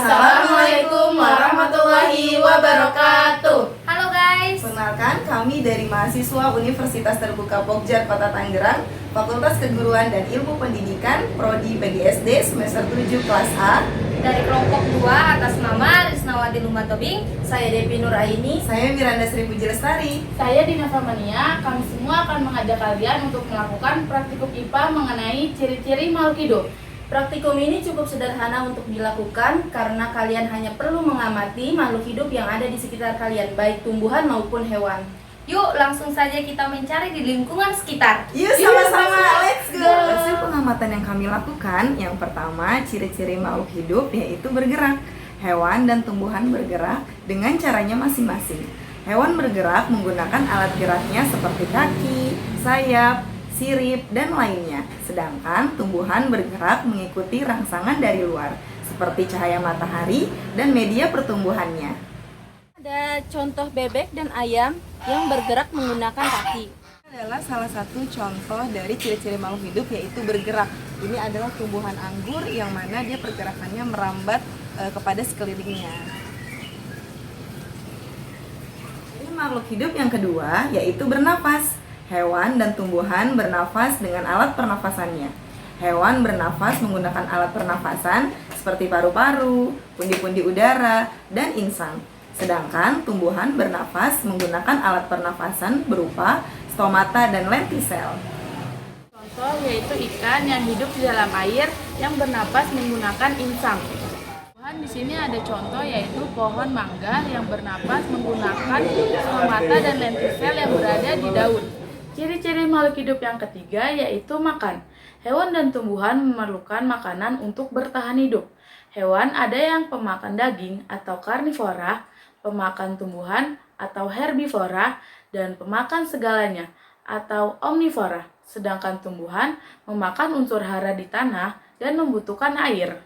Assalamualaikum warahmatullahi wabarakatuh. Halo guys. Perkenalkan, kami dari mahasiswa Universitas Terbuka Pokja Kota Tangerang, Fakultas Keguruan dan Ilmu Pendidikan, Prodi PGSD semester 7 kelas A. Dari kelompok 2 atas nama Risnawati Lumatobing. Saya Devi Nuraini. Saya Miranda Sri Puji Lestari. Saya Dina Famania. Kami semua akan mengajak kalian untuk melakukan praktikum IPA mengenai ciri-ciri makhluk hidup. Praktikum ini cukup sederhana untuk dilakukan karena kalian hanya perlu mengamati makhluk hidup yang ada di sekitar kalian, baik tumbuhan maupun hewan. Yuk langsung saja kita mencari di lingkungan sekitar. Yuk sama-sama, let's go! Hasil pengamatan yang kami lakukan, yang pertama ciri-ciri makhluk hidup yaitu bergerak. Hewan dan tumbuhan bergerak dengan caranya masing-masing. Hewan bergerak menggunakan alat geraknya seperti kaki, sayap, sirip, dan lainnya. Sedangkan tumbuhan bergerak mengikuti rangsangan dari luar, seperti cahaya matahari dan media pertumbuhannya. Ada contoh bebek dan ayam yang bergerak menggunakan kaki. Adalah salah satu contoh dari ciri-ciri makhluk hidup yaitu bergerak. Ini adalah tumbuhan anggur yang mana dia pergerakannya merambat kepada sekelilingnya. Ini makhluk hidup yang kedua yaitu bernafas. Hewan dan tumbuhan bernafas dengan alat pernafasannya. Hewan bernafas menggunakan alat pernafasan seperti paru-paru, pundi-pundi udara, dan insang. Sedangkan tumbuhan bernafas menggunakan alat pernafasan berupa stomata dan lentisel. Contoh yaitu ikan yang hidup di dalam air yang bernafas menggunakan insang. Di sini ada contoh yaitu pohon mangga yang bernafas menggunakan stomata dan lentisel yang berada di daun. Ciri-ciri makhluk hidup yang ketiga yaitu makan. Hewan dan tumbuhan memerlukan makanan untuk bertahan hidup. Hewan ada yang pemakan daging atau karnivora, pemakan tumbuhan atau herbivora, dan pemakan segalanya atau omnivora. Sedangkan tumbuhan memakan unsur hara di tanah dan membutuhkan air.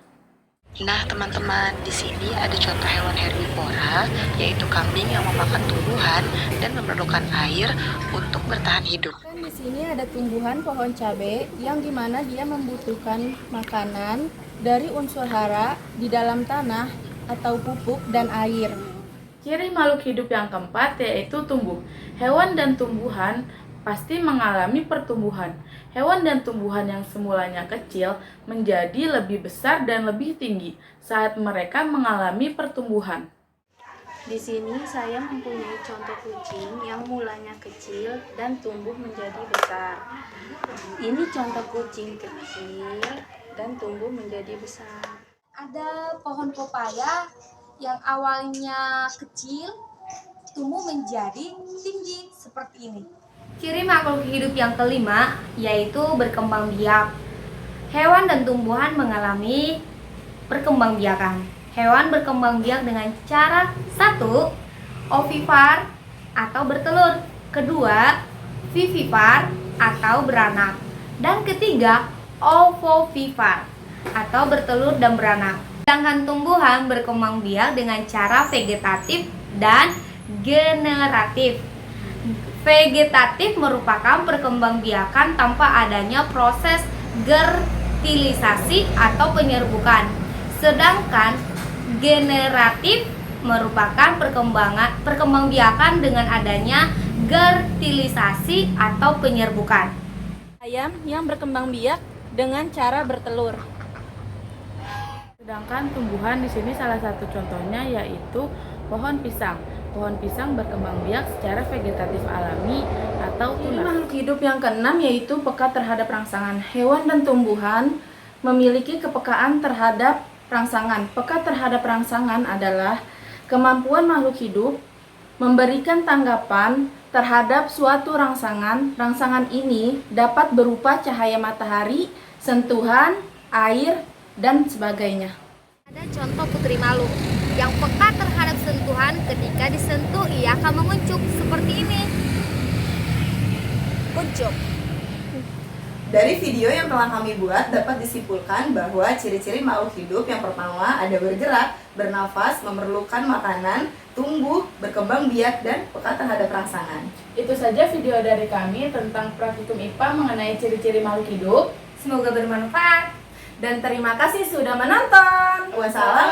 Nah teman-teman, di sini ada contoh hewan herbivora, yaitu kambing yang memakan tumbuhan dan memerlukan air untuk bertahan hidup. Dan di sini ada tumbuhan pohon cabai yang dimana dia membutuhkan makanan dari unsur hara di dalam tanah atau pupuk dan air. Ciri makhluk hidup yang keempat yaitu tumbuh. Hewan dan tumbuhan pasti mengalami pertumbuhan. Hewan dan tumbuhan yang semulanya kecil menjadi lebih besar dan lebih tinggi saat mereka mengalami pertumbuhan. Di sini saya mempunyai contoh kucing yang mulanya kecil dan tumbuh menjadi besar. Ini contoh kucing kecil dan tumbuh menjadi besar. Ada pohon pepaya yang awalnya kecil tumbuh menjadi tinggi seperti ini. Ciri makhluk hidup yang kelima yaitu berkembang biak. Hewan dan tumbuhan mengalami perkembangbiakan. Hewan berkembang biak dengan cara 1. Ovipar atau bertelur, kedua vivipar atau beranak, dan ketiga ovovivipar atau bertelur dan beranak. Sedangkan tumbuhan berkembang biak dengan cara vegetatif dan generatif. Vegetatif merupakan perkembangbiakan tanpa adanya proses fertilisasi atau penyerbukan. Sedangkan generatif merupakan perkembangbiakan dengan adanya fertilisasi atau penyerbukan. Ayam yang berkembang biak dengan cara bertelur. Sedangkan tumbuhan di sini salah satu contohnya yaitu pohon pisang. Pohon pisang berkembang biak secara vegetatif alami atau tunas. Makhluk hidup yang keenam yaitu peka terhadap rangsangan. Hewan dan tumbuhan memiliki kepekaan terhadap rangsangan. Peka terhadap rangsangan adalah kemampuan makhluk hidup memberikan tanggapan terhadap suatu rangsangan. Rangsangan ini dapat berupa cahaya matahari, sentuhan, air, dan sebagainya. Ada contoh putri malu yang peka terhadap sentuhan, ketika disentuh ia akan menguncup seperti ini. Kuncup. Dari video yang telah kami buat dapat disimpulkan bahwa ciri-ciri makhluk hidup yang pertama ada bergerak, bernafas, memerlukan makanan, tumbuh, berkembang biak, dan peka terhadap rangsangan. Itu saja video dari kami tentang praktikum IPA mengenai ciri-ciri makhluk hidup. Semoga bermanfaat dan terima kasih sudah menonton. Wassalamualaikum